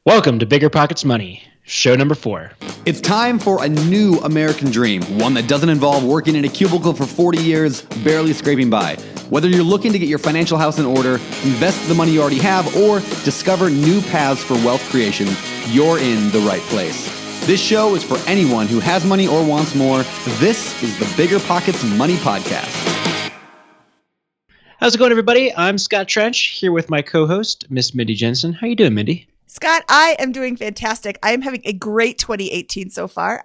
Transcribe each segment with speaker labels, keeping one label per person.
Speaker 1: Welcome to BiggerPockets Money, show number 4.
Speaker 2: It's time for a new American dream, one that doesn't involve working in a cubicle for 40 years, barely scraping by. Whether you're looking to get your financial house in order, invest the money you already have, or discover new paths for wealth creation, you're in the right place. This show is for anyone who has money or wants more. This is the BiggerPockets Money Podcast.
Speaker 1: How's it going, everybody? I'm Scott Trench, here with my co-host, Miss Mindy Jensen. How you doing, Mindy?
Speaker 3: Scott, I am doing fantastic. I am having a great 2018 so far.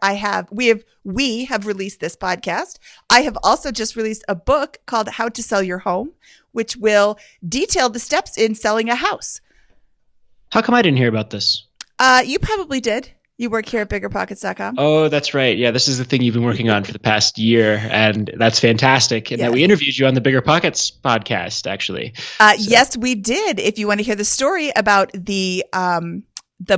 Speaker 3: We have released this podcast. I have also just released a book called How to Sell Your Home, which will detail the steps in selling a house.
Speaker 1: How come I didn't hear about this?
Speaker 3: You probably did. You work here at BiggerPockets.com.
Speaker 1: Oh, that's right. Yeah, this is the thing you've been working on for the past year, and that's fantastic. And that we interviewed you on the BiggerPockets podcast, actually.
Speaker 3: Yes, we did. If you want to hear the story about the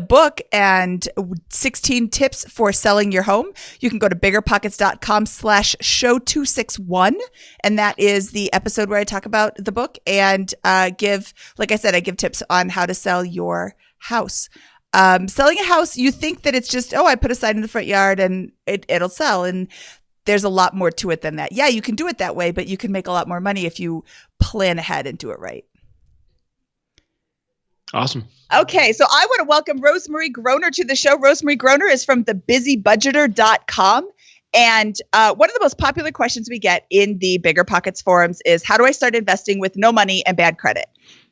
Speaker 3: book and 16 tips for selling your home, you can go to BiggerPockets.com/show261. And that is the episode where I talk about the book and I give tips on how to sell your house. Selling a house, you think that it's just, I put a sign in the front yard and it'll sell. And there's a lot more to it than that. Yeah, you can do it that way, but you can make a lot more money if you plan ahead and do it right.
Speaker 1: Awesome.
Speaker 4: Okay, so I want to welcome Rosemarie Groner to the show. Rosemarie Groner is from thebusybudgeter.com. And one of the most popular questions we get in the BiggerPockets forums is, how do I start investing with no money and bad credit?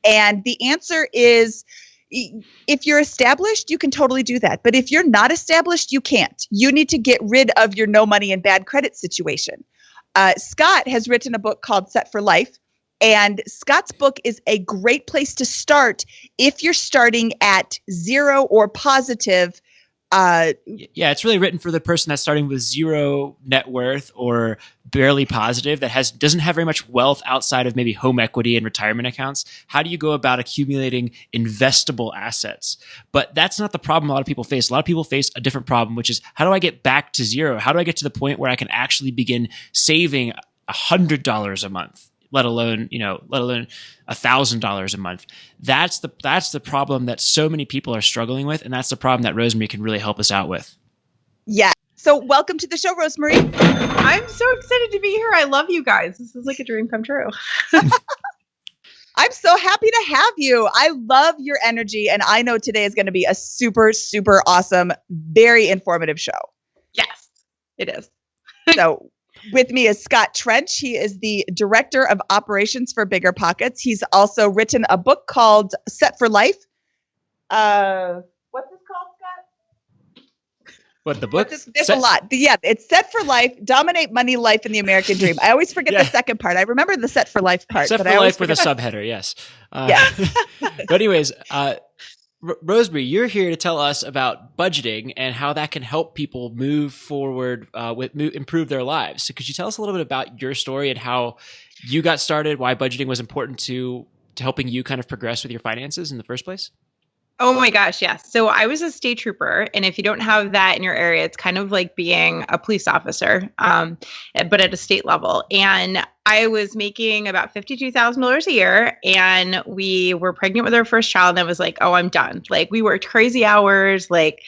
Speaker 4: And the answer is, if you're established, you can totally do that. But if you're not established, you can't. You need to get rid of your no money and bad credit situation. Scott has written a book called Set for Life. And Scott's book is a great place to start if you're starting at zero or positive.
Speaker 1: Yeah, it's really written for the person that's starting with zero net worth or barely positive, that doesn't have very much wealth outside of maybe home equity and retirement accounts. How do you go about accumulating investable assets? But that's not the problem a lot of people face. A lot of people face a different problem, which is, how do I get back to zero? How do I get to the point where I can actually begin saving $100 a month? Let alone $1,000 a month. That's the problem that so many people are struggling with, and that's the problem that Rosemarie can really help us out with.
Speaker 4: Yeah. So welcome to the show, Rosemarie.
Speaker 5: I'm so excited to be here. I love you guys. This is like a dream come true.
Speaker 4: I'm so happy to have you. I love your energy, and I know today is going to be a super, super awesome, very informative show.
Speaker 5: Yes, it is.
Speaker 4: So with me is Scott Trench. He is the director of operations for BiggerPockets. He's also written a book called Set for Life. What's this called, Scott?
Speaker 1: What, the book?
Speaker 4: There's a lot. Yeah, it's Set for Life, Dominate Money, Life, and the American Dream. I always forget the second part. I remember the Set for Life part.
Speaker 1: Set for Life with a subheader, yes.
Speaker 4: Yeah.
Speaker 1: But anyways, Rosemarie, you're here to tell us about budgeting and how that can help people move forward, improve their lives. So could you tell us a little bit about your story and how you got started, why budgeting was important to helping you kind of progress with your finances in the first place?
Speaker 5: Oh my gosh, yes. So I was a state trooper, and if you don't have that in your area, it's kind of like being a police officer, but at a state level. And I was making about $52,000 a year, and we were pregnant with our first child, and I was like, oh, I'm done. Like, we worked crazy hours, like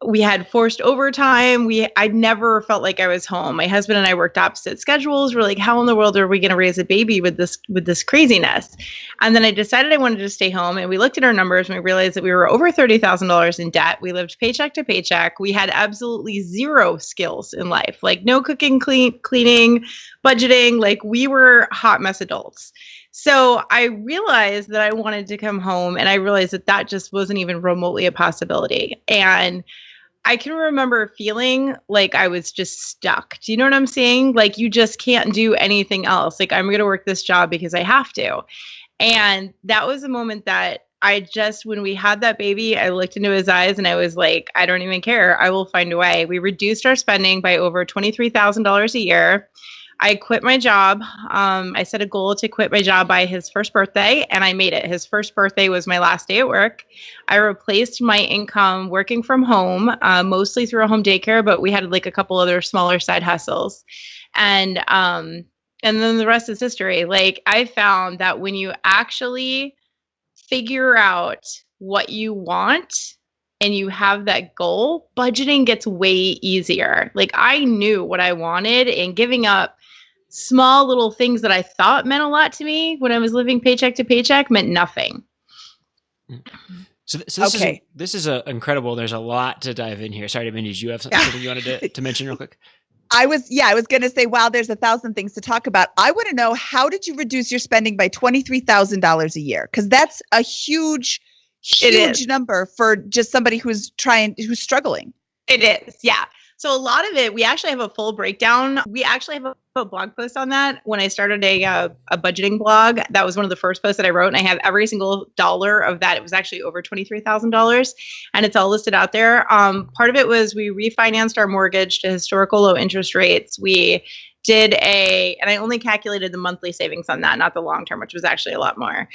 Speaker 5: we had forced overtime. I never felt like I was home. My husband and I worked opposite schedules. We're like, how in the world are we going to raise a baby with this craziness? And then I decided I wanted to stay home, and we looked at our numbers and we realized that we were over $30,000 in debt. We lived paycheck to paycheck. We had absolutely zero skills in life, like no cooking, cleaning, budgeting. Like, we were hot mess adults. So I realized that I wanted to come home, and I realized that just wasn't even remotely a possibility. And I can remember feeling like I was just stuck. Do you know what I'm saying? Like, you just can't do anything else. Like, I'm going to work this job because I have to. And that was a moment that when we had that baby, I looked into his eyes and I was like, I don't even care. I will find a way. We reduced our spending by over $23,000 a year. I quit my job. I set a goal to quit my job by his first birthday, and I made it. His first birthday was my last day at work. I replaced my income working from home, mostly through a home daycare, but we had like a couple other smaller side hustles. And then the rest is history. Like, I found that when you actually figure out what you want and you have that goal, budgeting gets way easier. Like I knew what I wanted, and giving up small little things that I thought meant a lot to me when I was living paycheck to paycheck meant nothing.
Speaker 1: So this is incredible. There's a lot to dive in here. Sorry, did you have something you wanted to mention real quick?
Speaker 4: I was going to say, wow, there's 1,000 things to talk about. I want to know, how did you reduce your spending by $23,000 a year? Because that's a huge number for just somebody who's struggling.
Speaker 5: It is. Yeah. So a lot of it, we actually have a full breakdown. We actually have a blog post on that. When I started a budgeting blog, that was one of the first posts that I wrote, and I have every single dollar of that. It was actually over $23,000, and it's all listed out there. Part of it was we refinanced our mortgage to historical low interest rates. We did and I only calculated the monthly savings on that, not the long term, which was actually a lot more.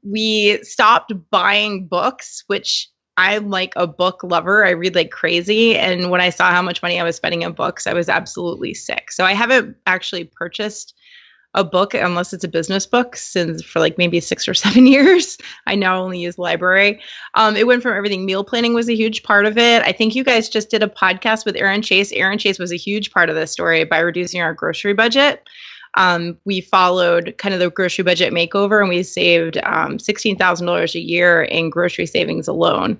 Speaker 5: We stopped buying books, which I'm like a book lover. I read like crazy. And when I saw how much money I was spending on books, I was absolutely sick. So I haven't actually purchased a book unless it's a business book for like maybe 6 or 7 years. I now only use the library. It went from everything. Meal planning was a huge part of it. I think you guys just did a podcast with Aaron Chase. Aaron Chase was a huge part of this story by reducing our grocery budget. We followed kind of the grocery budget makeover, and we saved $16,000 a year in grocery savings alone.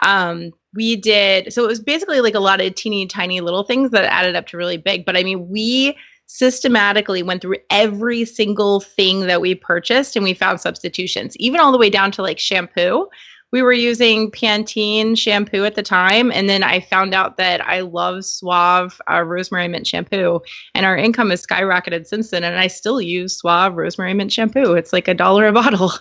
Speaker 5: So it was basically like a lot of teeny tiny little things that added up to really big. But I mean, we systematically went through every single thing that we purchased, and we found substitutions, even all the way down to like shampoo. We were using Pantene shampoo at the time, and then I found out that I love Suave rosemary mint shampoo, and our income has skyrocketed since then, and I still use Suave rosemary mint shampoo. It's like $1 a bottle.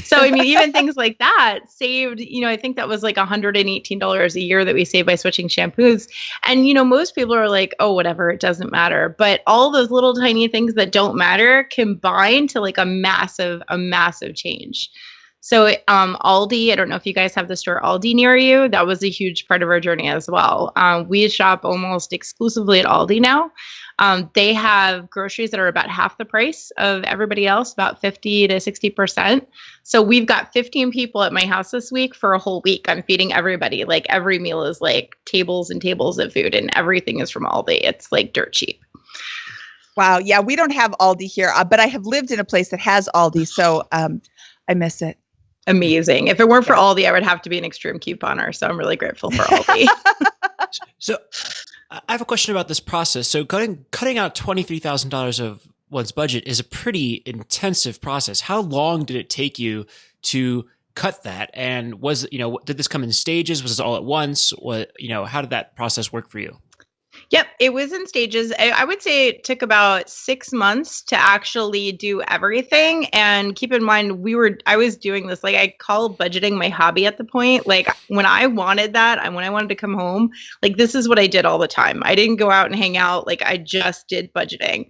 Speaker 5: So, I mean, even things like that saved, I think that was like $118 a year that we saved by switching shampoos. And, most people are like, oh, whatever, it doesn't matter. But all those little tiny things that don't matter combine to like a massive change. So Aldi, I don't know if you guys have the store Aldi near you. That was a huge part of our journey as well. We shop almost exclusively at Aldi now. They have groceries that are about half the price of everybody else, about 50 to 60%. So we've got 15 people at my house this week for a whole week. I'm feeding everybody. Like every meal is like tables and tables of food, and everything is from Aldi. It's like dirt cheap.
Speaker 4: Wow. Yeah, we don't have Aldi here, but I have lived in a place that has Aldi. So I miss it.
Speaker 5: Amazing. If it weren't for Aldi, I would have to be an extreme couponer. So I'm really grateful for Aldi.
Speaker 1: So I have a question about this process. So cutting out $23,000 of one's budget is a pretty intensive process. How long did it take you to cut that? And did this come in stages? Was this all at once? How did that process work for you?
Speaker 5: Yep, it was in stages. I would say it took about 6 months to actually do everything. And keep in mind, I was doing this, like I call budgeting my hobby at the point. Like when I wanted that, and when I wanted to come home, like this is what I did all the time. I didn't go out and hang out. Like I just did budgeting.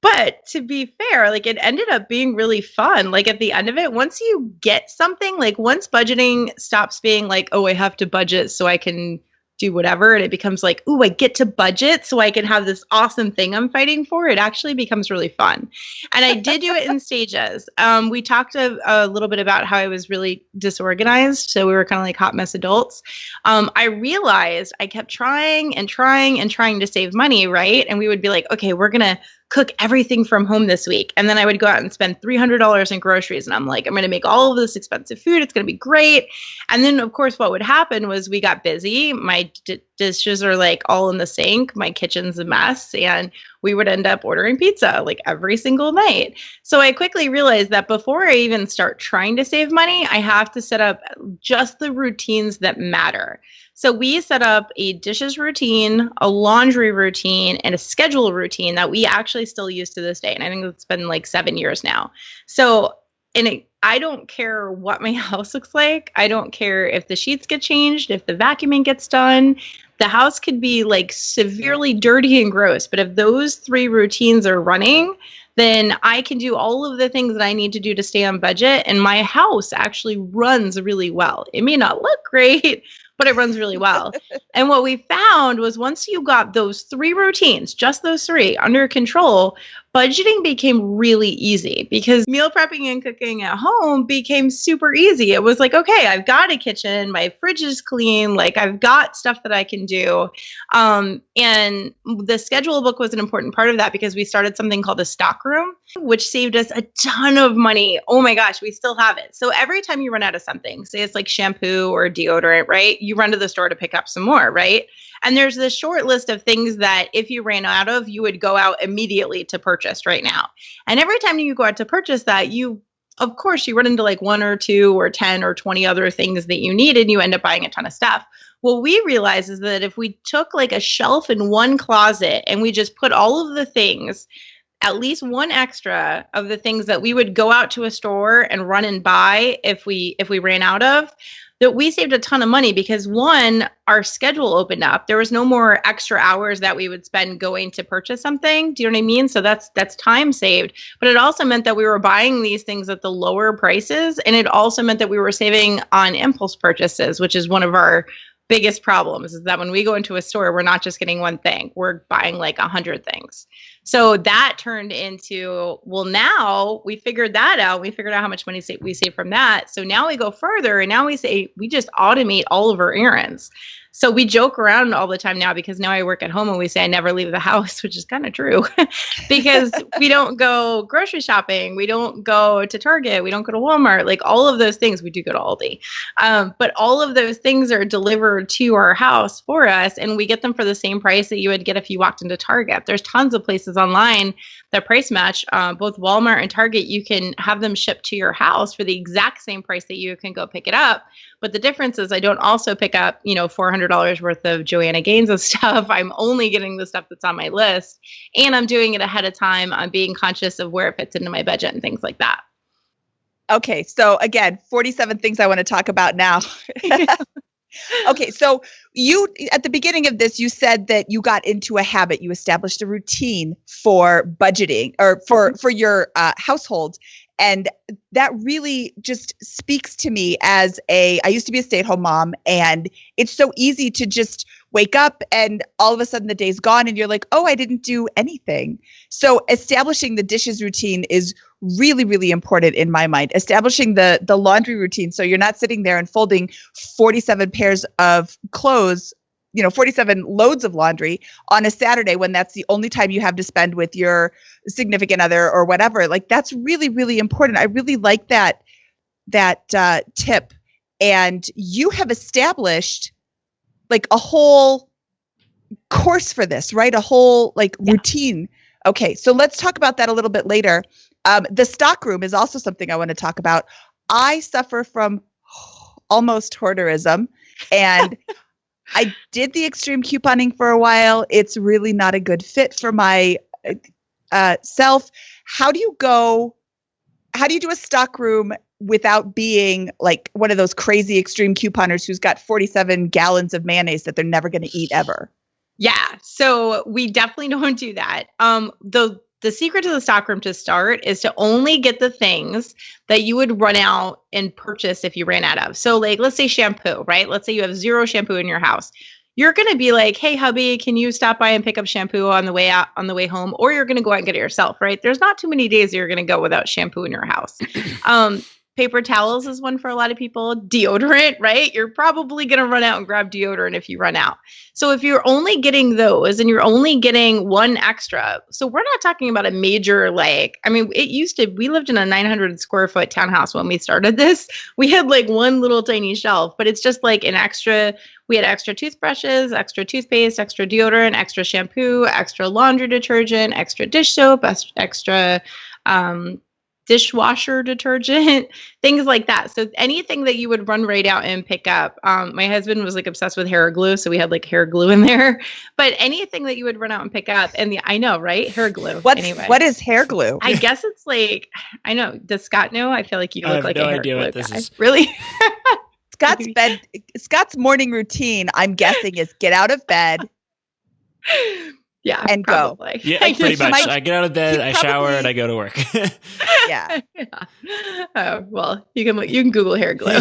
Speaker 5: But to be fair, like it ended up being really fun. Like at the end of it, once you get something, like once budgeting stops being like, oh, I have to budget so I can do whatever, and it becomes like, ooh, I get to budget so I can have this awesome thing I'm fighting for, it actually becomes really fun. And I did do it in stages. We talked a little bit about how I was really disorganized. So we were kind of like hot mess adults. I realized I kept trying to save money, right? And we would be like, okay, we're going to cook everything from home this week. And then I would go out and spend $300 in groceries. And I'm like, I'm going to make all of this expensive food. It's going to be great. And then, of course, what would happen was we got busy. My dishes are like all in the sink. My kitchen's a mess. And we would end up ordering pizza like every single night. So I quickly realized that before I even start trying to save money, I have to set up just the routines that matter. So we set up a dishes routine, a laundry routine, and a schedule routine that we actually still use to this day. And I think it's been like 7 years now. So I don't care what my house looks like. I don't care if the sheets get changed, if the vacuuming gets done. The house could be like severely dirty and gross. But if those 3 routines are running, then I can do all of the things that I need to do to stay on budget. And my house actually runs really well. It may not look great, but it runs really well. And what we found was once you got those 3 routines, just those 3 under control, budgeting became really easy because meal prepping and cooking at home became super easy. It was like, okay, I've got a kitchen, my fridge is clean, like I've got stuff that I can do. And the schedule book was an important part of that because we started something called a stock room, which saved us a ton of money. Oh my gosh, we still have it. So every time you run out of something, say it's like shampoo or deodorant, right? You run to the store to pick up some more, right? And there's this short list of things that if you ran out of, you would go out immediately to purchase right now. And every time you go out to purchase that, of course, you run into like 1 or 2 or 10 or 20 other things that you need, and you end up buying a ton of stuff. What we realized is that if we took like a shelf in one closet and we just put all of the things, at least one extra of the things that we would go out to a store and run and buy if we ran out of, that we saved a ton of money because one, our schedule opened up. There was no more extra hours that we would spend going to purchase something. Do you know what I mean? So that's time saved. But it also meant that we were buying these things at the lower prices. And it also meant that we were saving on impulse purchases, which is one of our biggest problems, is that when we go into a store, we're not just getting one thing. We're buying like 100 things. So that turned into, well, now we figured that out. We figured out how much money we save from that. So now we go further and now we say, we just automate all of our errands. So we joke around all the time now because now I work at home and we say I never leave the house, which is kind of true because we don't go grocery shopping. We don't go to Target. We don't go to Walmart, like all of those things. We do go to Aldi. But all of those things are delivered to our house for us and we get them for the same price that you would get if you walked into Target. There's tons of places online that price match, both Walmart and Target. You can have them shipped to your house for the exact same price that you can go pick it up. But the difference is I don't also pick up, $400 worth of Joanna Gaines' stuff. I'm only getting the stuff that's on my list and I'm doing it ahead of time. I'm being conscious of where it fits into my budget and things like that.
Speaker 4: Okay. So again, 47 things I want to talk about now. Okay. So you, at the beginning of this, you said that you got into a habit, you established a routine for budgeting or for your household. And that really just speaks to me as I used to be a stay-at-home mom, and it's so easy to just wake up and all of a sudden the day's gone and you're like, oh, I didn't do anything. So establishing the dishes routine is really, really important in my mind. Establishing the laundry routine so you're not sitting there and folding 47 pairs of clothes, 47 loads of laundry on a Saturday when that's the only time you have to spend with your significant other or whatever. Like that's really, really important. I really like that tip. And you have established like a whole course for this, right? A whole routine. Okay. So let's talk about that a little bit later. The stock room is also something I want to talk about. I suffer from almost hoarderism and I did the extreme couponing for a while. It's really not a good fit for my self. How do you do a stock room without being like one of those crazy extreme couponers who's got 47 gallons of mayonnaise that they're never going to eat ever?
Speaker 5: Yeah. So we definitely don't do that. The secret to the stockroom to start is to only get the things that you would run out and purchase if you ran out of. So like, let's say shampoo, right? Let's say you have 0 shampoo in your house. You're going to be like, hey, hubby, can you stop by and pick up shampoo on the way home? Or you're going to go out and get it yourself, right? There's not too many days that you're going to go without shampoo in your house. Paper towels is one for a lot of people. Deodorant, right? You're probably going to run out and grab deodorant if you run out. So if you're only getting those and you're only getting one extra, so we're not talking about a major, we lived in a 900 square foot townhouse when we started this. We had like one little tiny shelf, but it's just like we had extra toothbrushes, extra toothpaste, extra deodorant, extra shampoo, extra laundry detergent, extra dish soap, extra, dishwasher detergent, things like that. So anything that you would run right out and pick up. My husband was like obsessed with hair glue, so we had like hair glue in there. But anything that you would run out and pick up, I know, right? Hair glue.
Speaker 4: What is hair glue?
Speaker 5: I guess it's like, I know. Does Scott know? I feel like you look like a hair glue guy.
Speaker 1: Is.
Speaker 5: Really?
Speaker 4: Scott's morning routine, I'm guessing, is get out of bed.
Speaker 5: Yeah,
Speaker 4: and
Speaker 5: probably.
Speaker 1: Go. Yeah, pretty much. I get out of bed, I shower, and I go to work.
Speaker 4: Yeah.
Speaker 5: Oh, well, you can Google hair glue.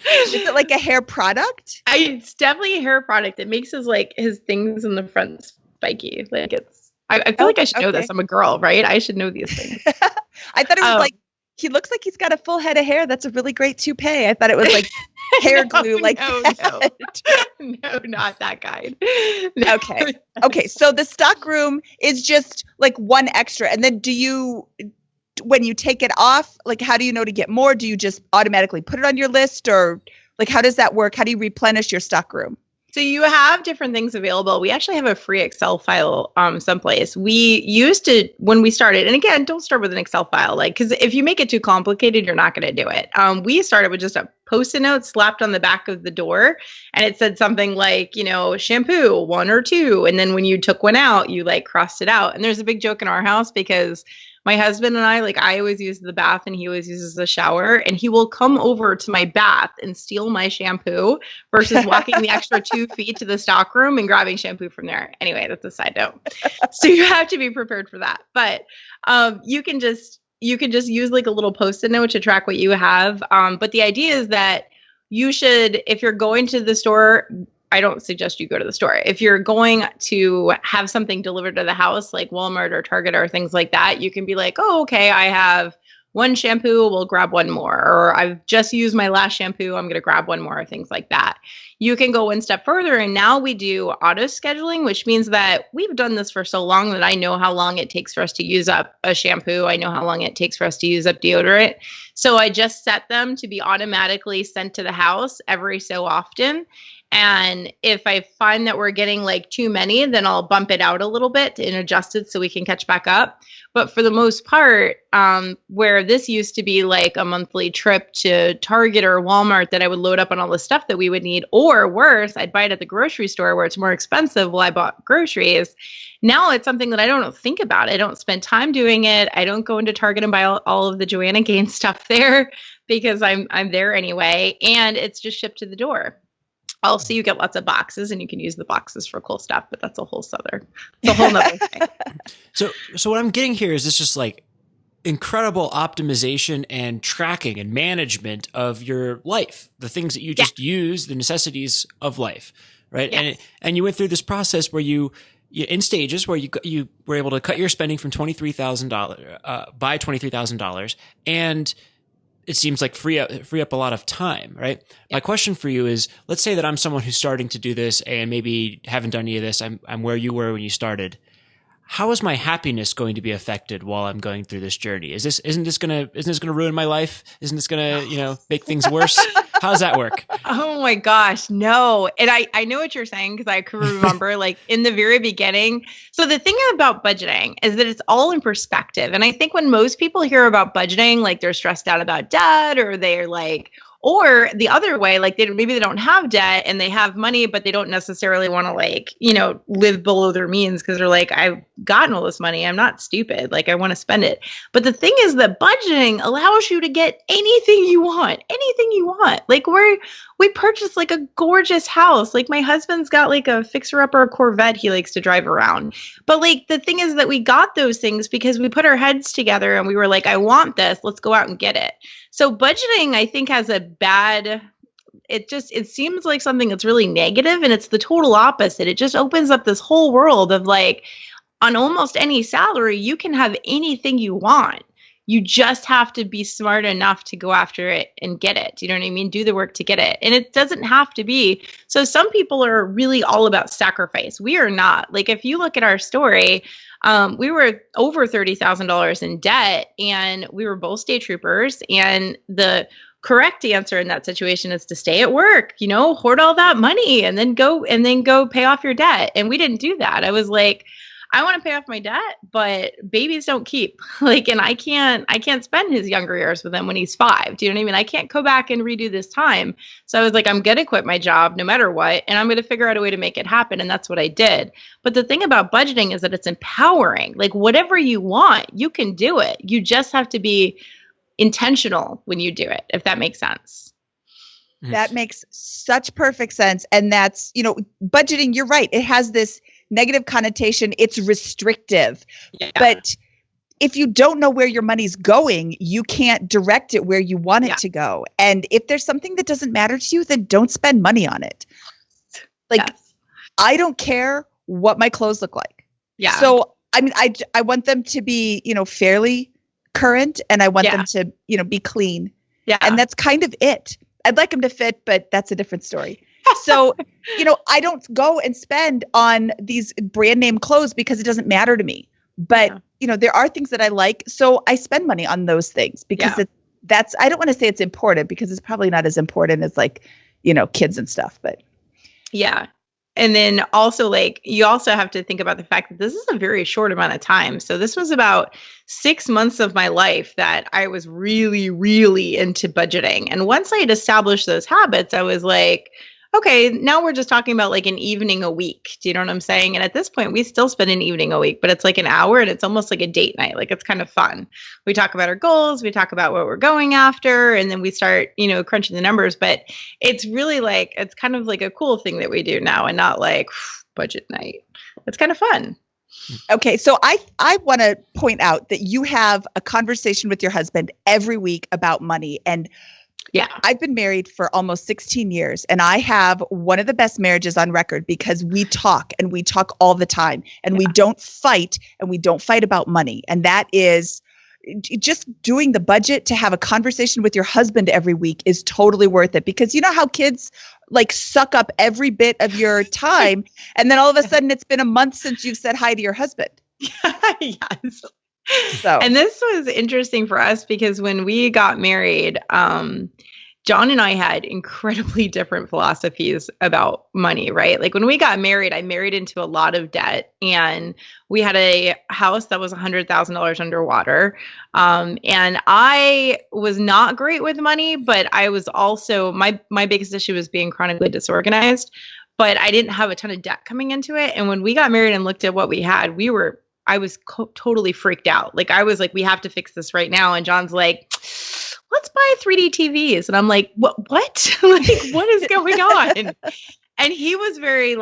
Speaker 4: Is it like a hair product?
Speaker 5: It's definitely a hair product. It makes his things in the front spiky. Like I feel like I should know this. I'm a girl, right? I should know these things.
Speaker 4: I thought it was like, he looks like he's got a full head of hair. That's a really great toupee. I thought it was like hair glue.
Speaker 5: No, not that kind.
Speaker 4: No. Okay. So the stockroom is just like one extra. And then when you take it off, like, how do you know to get more? Do you just automatically put it on your list, or like, how does that work? How do you replenish your stockroom?
Speaker 5: So you have different things available. We actually have a free Excel file someplace. We used to, when we started, and again, don't start with an Excel file, like, because if you make it too complicated, you're not going to do it. We started with just a Post-it note slapped on the back of the door, and it said something like, shampoo 1 or 2. And then when you took one out, you like crossed it out. And there's a big joke in our house because my husband and I always use the bath and he always uses the shower, and he will come over to my bath and steal my shampoo versus walking the extra 2 feet to the stockroom and grabbing shampoo from there. Anyway, that's a side note. So you have to be prepared for that. But you can just use like a little Post-it note to track what you have. But the idea is that you should, if you're going to the store, I don't suggest you go to the store. If you're going to have something delivered to the house, like Walmart or Target or things like that, you can be like, oh, okay, I have 1 shampoo, we'll grab 1 more. Or I've just used my last shampoo, I'm going to grab 1 more, things like that. You can go one step further, and now we do auto scheduling, which means that we've done this for so long that I know how long it takes for us to use up a shampoo. I know how long it takes for us to use up deodorant. So I just set them to be automatically sent to the house every so often. And if I find that we're getting like too many, then I'll bump it out a little bit and adjust it so we can catch back up. But for the most part, where this used to be like a monthly trip to Target or Walmart that I would load up on all the stuff that we would need, or worse, I'd buy it at the grocery store where it's more expensive while I bought groceries. Now it's something that I don't think about. I don't spend time doing it. I don't go into Target and buy all of the Joanna Gaines stuff there because I'm there anyway, and it's just shipped to the door. Also, you get lots of boxes, and you can use the boxes for cool stuff, but that's a whole nother thing.
Speaker 1: So what I'm getting here is this just like incredible optimization and tracking and management of your life, the things that you just use, the necessities of life, right? Yes. And you went through this process where you in stages where you were able to cut your spending from $23,000 by $23,000, and it seems like free up a lot of time, right? Yep. My question for you is, let's say that I'm someone who's starting to do this and maybe haven't done any of this. I'm where you were when you started. How is my happiness going to be affected while I'm going through this journey? Isn't this gonna ruin my life? Isn't this gonna, make things worse? How does that work?
Speaker 5: Oh my gosh, no. And I know what you're saying because I can remember like in the very beginning. So the thing about budgeting is that it's all in perspective. And I think when most people hear about budgeting, like they're stressed out about debt, or they're like, or the other way, like maybe they don't have debt and they have money, but they don't necessarily want to live below their means because they're like, I've gotten all this money. I'm not stupid. Like I want to spend it. But the thing is that budgeting allows you to get anything you want. Like we purchased like a gorgeous house. Like my husband's got like a fixer-upper Corvette he likes to drive around. But like the thing is that we got those things because we put our heads together and we were like, I want this. Let's go out and get it. So budgeting, I think, has it seems like something that's really negative, and it's the total opposite. It just opens up this whole world of like, on almost any salary, you can have anything you want. You just have to be smart enough to go after it and get it. You know what I mean? Do the work to get it. And it doesn't have to be. So some people are really all about sacrifice. We are not. Like if you look at our story, we were over $30,000 in debt, and we were both state troopers. And the correct answer in that situation is to stay at work, hoard all that money and then go pay off your debt. And we didn't do that. I was like, I want to pay off my debt, but babies don't keep. And I can't spend his younger years with him when he's 5. Do you know what I mean? I can't go back and redo this time. So I was like, I'm going to quit my job no matter what, and I'm going to figure out a way to make it happen. And that's what I did. But the thing about budgeting is that it's empowering. Like whatever you want, you can do it. You just have to be intentional when you do it, if that makes sense.
Speaker 4: That makes such perfect sense. And that's, budgeting, you're right. It has this negative connotation. It's restrictive. Yeah. But if you don't know where your money's going, you can't direct it where you want it to go. And if there's something that doesn't matter to you, then don't spend money on it. Like, I don't care what my clothes look like.
Speaker 5: Yeah.
Speaker 4: So I mean, I want them to be, fairly current, and I want them to, be clean.
Speaker 5: Yeah.
Speaker 4: And that's kind of it. I'd like them to fit, but that's a different story. So, I don't go and spend on these brand name clothes because it doesn't matter to me. But, there are things that I like. So I spend money on those things because I don't want to say it's important because it's probably not as important as like, kids and stuff, but.
Speaker 5: Yeah. And then also you also have to think about the fact that this is a very short amount of time. So this was about 6 months of my life that I was really, really into budgeting. And once I had established those habits, I was like, okay, now we're just talking about like an evening a week. Do you know what I'm saying? And at this point, we still spend an evening a week, but it's like an hour and it's almost like a date night. Like it's kind of fun. We talk about our goals, we talk about what we're going after, and then we start, crunching the numbers. But it's really it's kind of like a cool thing that we do now and not like budget night. It's kind of fun.
Speaker 4: Okay, so I want to point out that you have a conversation with your husband every week about money. And
Speaker 5: yeah,
Speaker 4: I've been married for almost 16 years, and I have one of the best marriages on record because we talk all the time, and we don't fight about money. And that is just doing the budget. To have a conversation with your husband every week is totally worth it, because you know how kids suck up every bit of your time, and then all of a sudden it's been a month since you've said hi to your husband.
Speaker 5: Yes.
Speaker 4: So,
Speaker 5: and this was interesting for us because when we got married, John and I had incredibly different philosophies about money, right? Like when we got married, I married into a lot of debt, and we had a house that was $100,000 underwater. And I was not great with money, but I was also, my biggest issue was being chronically disorganized, but I didn't have a ton of debt coming into it. And when we got married and looked at what we had, I was totally freaked out. Like I was like, we have to fix this right now. And John's like, let's buy 3D TVs. And I'm like, what? Like, what is going on? And he was very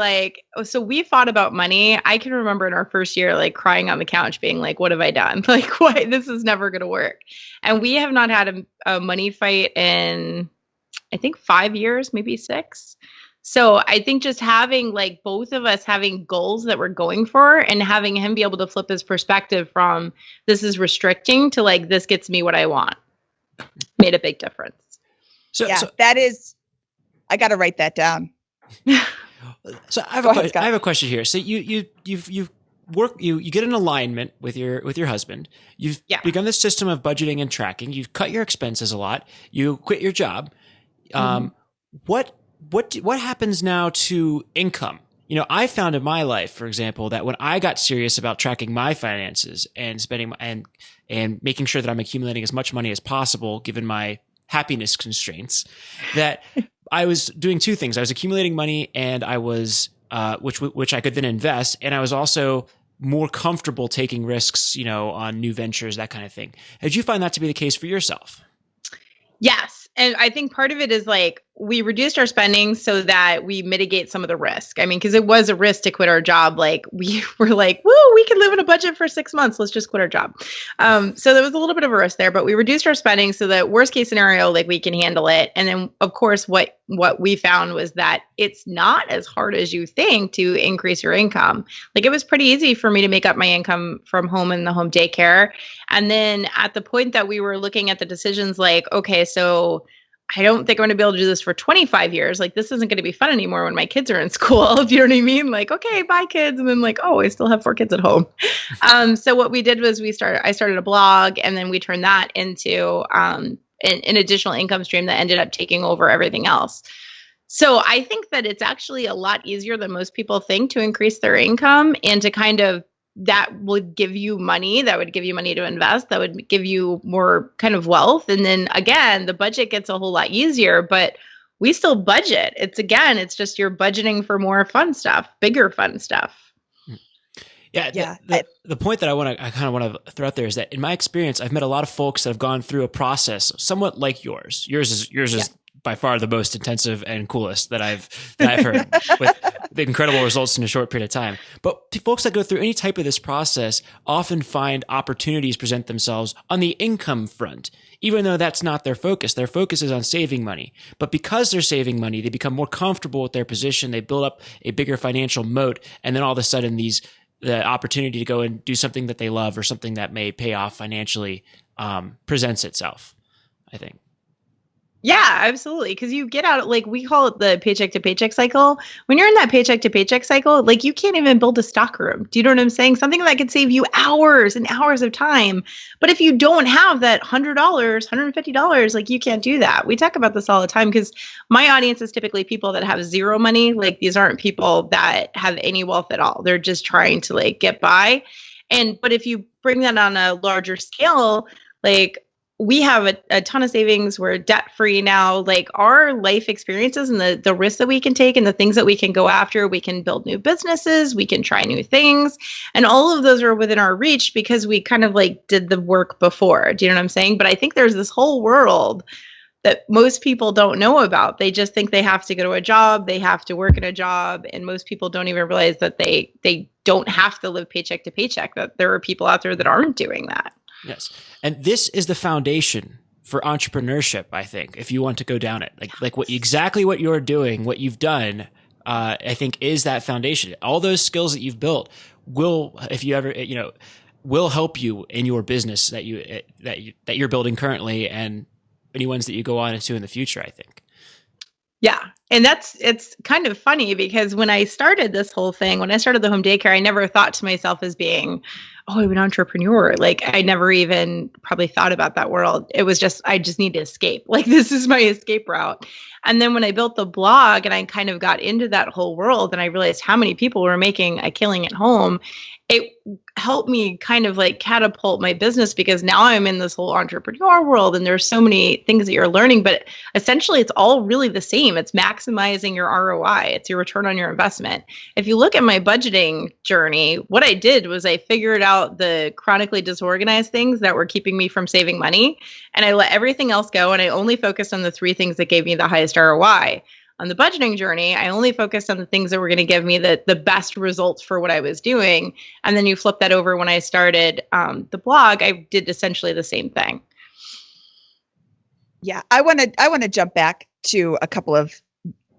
Speaker 5: so we fought about money. I can remember in our first year, crying on the couch being like, what have I done? What? This is never going to work. And we have not had a money fight in, I think 5 years, maybe 6. So I think just having both of us having goals that we're going for and having him be able to flip his perspective from this is restricting to this gets me what I want made a big difference.
Speaker 1: So
Speaker 4: that is, I got to write that down.
Speaker 1: So I have a question here. So you get an alignment with your husband. You've begun this system of budgeting and tracking. You've cut your expenses a lot. You quit your job. What happens now to income? I found in my life, for example, that when I got serious about tracking my finances and spending and making sure that I'm accumulating as much money as possible, given my happiness constraints, that I was doing two things. I was accumulating money, and I was which I could then invest, and I was also more comfortable taking risks, on new ventures, that kind of thing. Did you find that to be the case for yourself?
Speaker 5: Yes. And I think part of it is we reduced our spending so that we mitigate some of the risk. I mean, because it was a risk to quit our job. We were woo, we can live in a budget for 6 months. Let's just quit our job. So there was a little bit of a risk there, but we reduced our spending so that worst case scenario, we can handle it. And then of course, what we found was that it's not as hard as you think to increase your income. It was pretty easy for me to make up my income from home and the home daycare. And then at the point that we were looking at the decisions, okay, so I don't think I'm going to be able to do this for 25 years. This isn't going to be fun anymore when my kids are in school. Do you know what I mean? Okay, bye kids. And then I still have 4 kids at home. So what we did was I started a blog, and then we turned that into an additional income stream that ended up taking over everything else. So I think that it's actually a lot easier than most people think to increase their income and to kind of that would give you money, to invest, that would give you more kind of wealth. And then again, the budget gets a whole lot easier, but we still budget. It's just you're budgeting for more fun stuff, bigger fun stuff.
Speaker 1: Yeah. The point that I kind of want to throw out there is that in my experience, I've met a lot of folks that have gone through a process somewhat like yours. Yours is by far the most intensive and coolest that I've heard, with the incredible results in a short period of time. But folks that go through any type of this process often find opportunities present themselves on the income front, even though that's not their focus. Their focus is on saving money. But because they're saving money, they become more comfortable with their position. They build up a bigger financial moat. And then all of a sudden, these the opportunity to go and do something that they love or something that may pay off financially presents itself, I think.
Speaker 5: Yeah, absolutely. Because you get out, like we call it the paycheck to paycheck cycle. When you're in that paycheck to paycheck cycle, like you can't even build a stock room. Do you know what I'm saying? Something that could save you hours and hours of time. But if you don't have that $100, $150, like you can't do that. We talk about this all the time because my audience is typically people that have zero money. Like these aren't people that have any wealth at all. They're just trying to like get by. But if you bring that on a larger scale, like we have a ton of savings. We're debt free now. Like our life experiences and the risks that we can take and the things that we can go after, we can build new businesses, we can try new things. And all of those are within our reach because we kind of like did the work before. Do you know what I'm saying? But I think there's this whole world that most people don't know about. They just think they have to go to a job, they have to work in a job. And most people don't even realize that they don't have to live paycheck to paycheck, that there are people out there that aren't doing that.
Speaker 1: Yes. And this is the foundation for entrepreneurship, I think, if you want to go down it. Like exactly what you're doing, what you've done, I think is that foundation. All those skills that you've built will, if you ever, will help you in your business that you're building currently and any ones that you go on into in the future, I think.
Speaker 5: Yeah. And it's kind of funny because when I started this whole thing, when I started the home daycare, I never thought to myself as being, oh, I'm an entrepreneur. Like I never even probably thought about that world. It was just, I just need to escape. Like this is my escape route. And then when I built the blog and I kind of got into that whole world and I realized how many people were making a killing at home, it helped me kind of like catapult my business because now I'm in this whole entrepreneur world and there's so many things that you're learning, but essentially it's all really the same. It's maximizing your ROI. It's your return on your investment. If you look at my budgeting journey, what I did was I figured out the chronically disorganized things that were keeping me from saving money. And I let everything else go. And I only focused on the 3 things that gave me the highest ROI. On the budgeting journey, I only focused on the things that were going to give me the best results for what I was doing. And then you flip that over when I started the blog, I did essentially the same thing.
Speaker 4: Yeah, I want to jump back to a couple of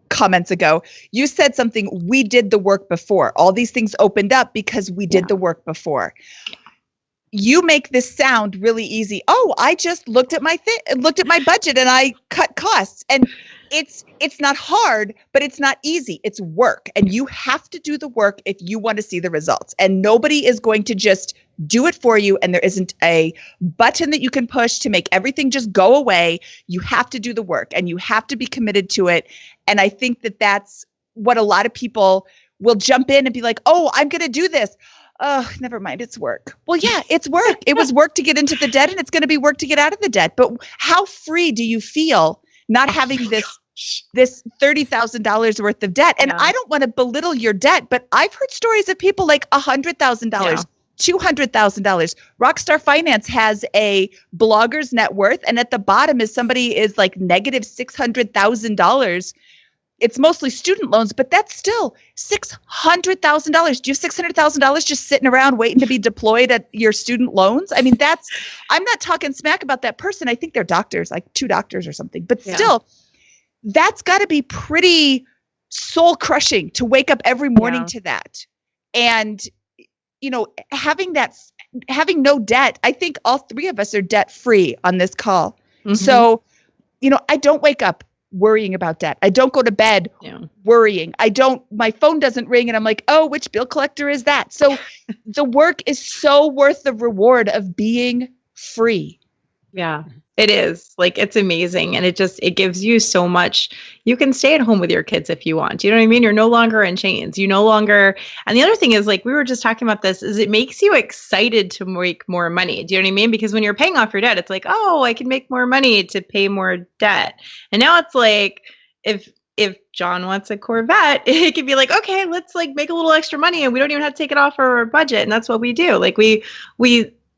Speaker 4: comments ago. You said something, we did the work before. All these things opened up because we did the work before. You make this sound really easy. Oh, I just looked at my budget and I cut costs. And it's not hard, but it's not easy. It's work. And you have to do the work if you want to see the results. And nobody is going to just do it for you. And there isn't a button that you can push to make everything just go away. You have to do the work and you have to be committed to it. And I think that that's what a lot of people will jump in and be like, oh, I'm going to do this. Oh, never mind. It's work. Well, yeah, it's work. It was work to get into the debt and it's going to be work to get out of the debt. But how free do you feel not having this $30,000 worth of debt? And I don't want to belittle your debt, but I've heard stories of people like $100,000, $200,000. Rockstar Finance has a blogger's net worth. And at the bottom is somebody is like negative $600,000. It's mostly student loans, but that's still $600,000. Do you have $600,000 just sitting around waiting to be deployed at your student loans? I mean, I'm not talking smack about that person. I think they're doctors, like 2 doctors or something, but still, that's got to be pretty soul crushing to wake up every morning to that. And, having no debt, I think all 3 of us are debt free on this call. Mm-hmm. So, I don't wake up worrying about debt. I don't go to bed worrying. My phone doesn't ring and I'm like, oh, which bill collector is that? So the work is so worth the reward of being free.
Speaker 5: Yeah, it is. Like, it's amazing. And it gives you so much. You can stay at home with your kids if you want. You know what I mean? You're no longer in chains. And the other thing is, like, we were just talking about this, is it makes you excited to make more money. Do you know what I mean? Because when you're paying off your debt, it's like, oh, I can make more money to pay more debt. And now it's like, if John wants a Corvette, it could be like, okay, let's like make a little extra money and we don't even have to take it off our budget. And that's what we do. Like we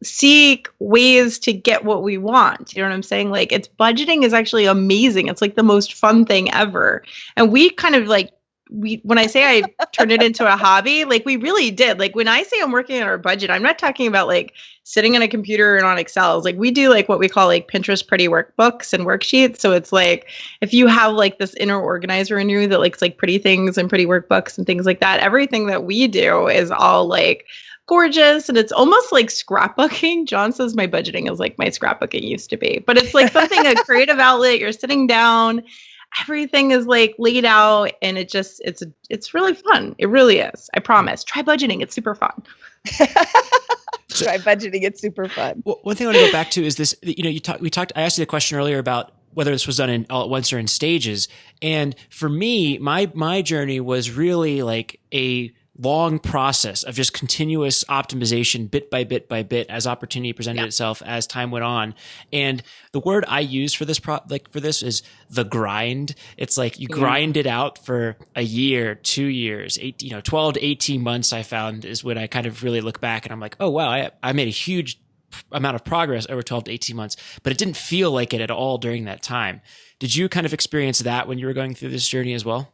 Speaker 5: seek ways to get what we want. You know what I'm saying? Like, budgeting is actually amazing. It's like the most fun thing ever. And we kind of like when I say I turned it into a hobby, like we really did. Like when I say I'm working on our budget, I'm not talking about like sitting on a computer and on Excel. Like we do like what we call like Pinterest pretty workbooks and worksheets. So it's like if you have like this inner organizer in you that likes like pretty things and pretty workbooks and things like that, everything that we do is all like gorgeous, and it's almost like scrapbooking. John says my budgeting is like my scrapbooking used to be, but it's like something, a creative outlet. You're sitting down, everything is like laid out, and it's really fun. It really is. I promise. Try budgeting. It's super fun.
Speaker 4: Try budgeting. It's super fun.
Speaker 1: Well, one thing I want to go back to is this, we talked, I asked you the question earlier about whether this was done all at once or in stages. And for me, my journey was really like a long process of just continuous optimization, bit by bit by bit, as opportunity presented itself as time went on. And the word I use for this is the grind. It's like you grind it out for a year, 2 years, 12 to 18 months. I found is when I kind of really look back and I'm like, oh wow, I made a huge amount of progress over 12 to 18 months, but it didn't feel like it at all during that time. Did you kind of experience that when you were going through this journey as well?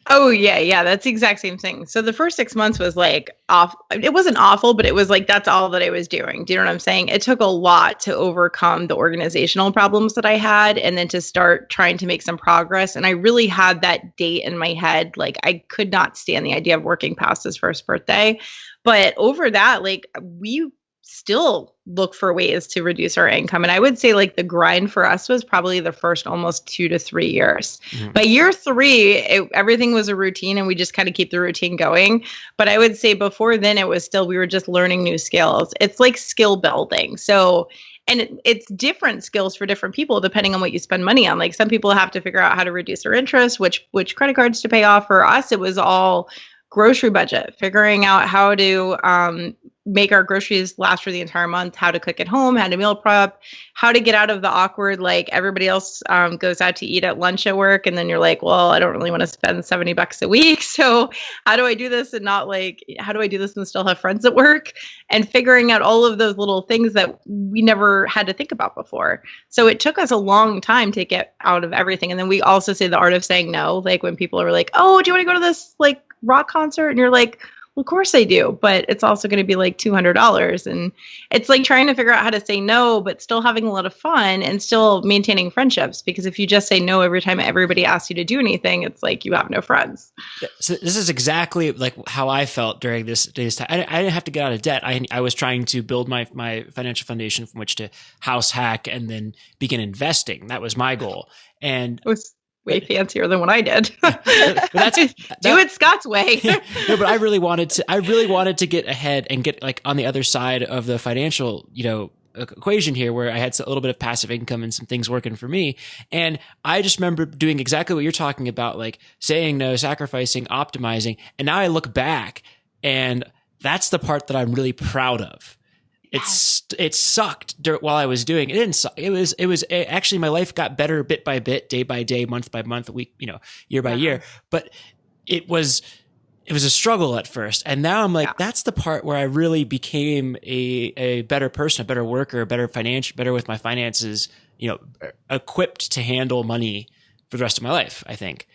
Speaker 5: Oh yeah. That's the exact same thing. So the first 6 months was like off. It wasn't awful, but it was like, that's all that I was doing. Do you know what I'm saying? It took a lot to overcome the organizational problems that I had and then to start trying to make some progress. And I really had that date in my head. Like I could not stand the idea of working past his first birthday. But over that, like we still look for ways to reduce our income. And I would say like the grind for us was probably the first almost 2 to 3 years. Mm-hmm. By year 3, everything was a routine and we just kind of keep the routine going. But I would say before then it was still, we were just learning new skills. It's like skill building. So, and it's different skills for different people depending on what you spend money on. Like some people have to figure out how to reduce their interest, which credit cards to pay off. For us, it was all grocery budget, figuring out how to make our groceries last for the entire month, how to cook at home, how to meal prep, how to get out of the awkward, like everybody else goes out to eat at lunch at work. And then you're like, well, I don't really want to spend $70 a week. So how do I do this and not like, how do I do this and still have friends at work? And figuring out all of those little things that we never had to think about before. So it took us a long time to get out of everything. And then we also say the art of saying no, like when people are like, oh, do you want to go to this like rock concert? And you're like, well, of course I do, but it's also going to be like $200. And it's like trying to figure out how to say no, but still having a lot of fun and still maintaining friendships. Because if you just say no every time everybody asks you to do anything, it's like you have no friends.
Speaker 1: So this is exactly like how I felt during this day's time. I didn't have to get out of debt. I was trying to build my financial foundation from which to house hack and then begin investing. That was my goal. And
Speaker 5: it was way fancier than what I did. Do it Scott's way.
Speaker 1: No, but I really wanted to get ahead and get like on the other side of the financial, equation here where I had a little bit of passive income and some things working for me. And I just remember doing exactly what you're talking about, like saying no, sacrificing, optimizing. And now I look back and that's the part that I'm really proud of. It sucked while I was doing it. It didn't suck. It was actually my life got better bit by bit, day by day, month by month, week, year by year. But it was a struggle at first. And now I'm like, that's the part where I really became a better person, a better worker, better with my finances, equipped to handle money for the rest of my life, I think.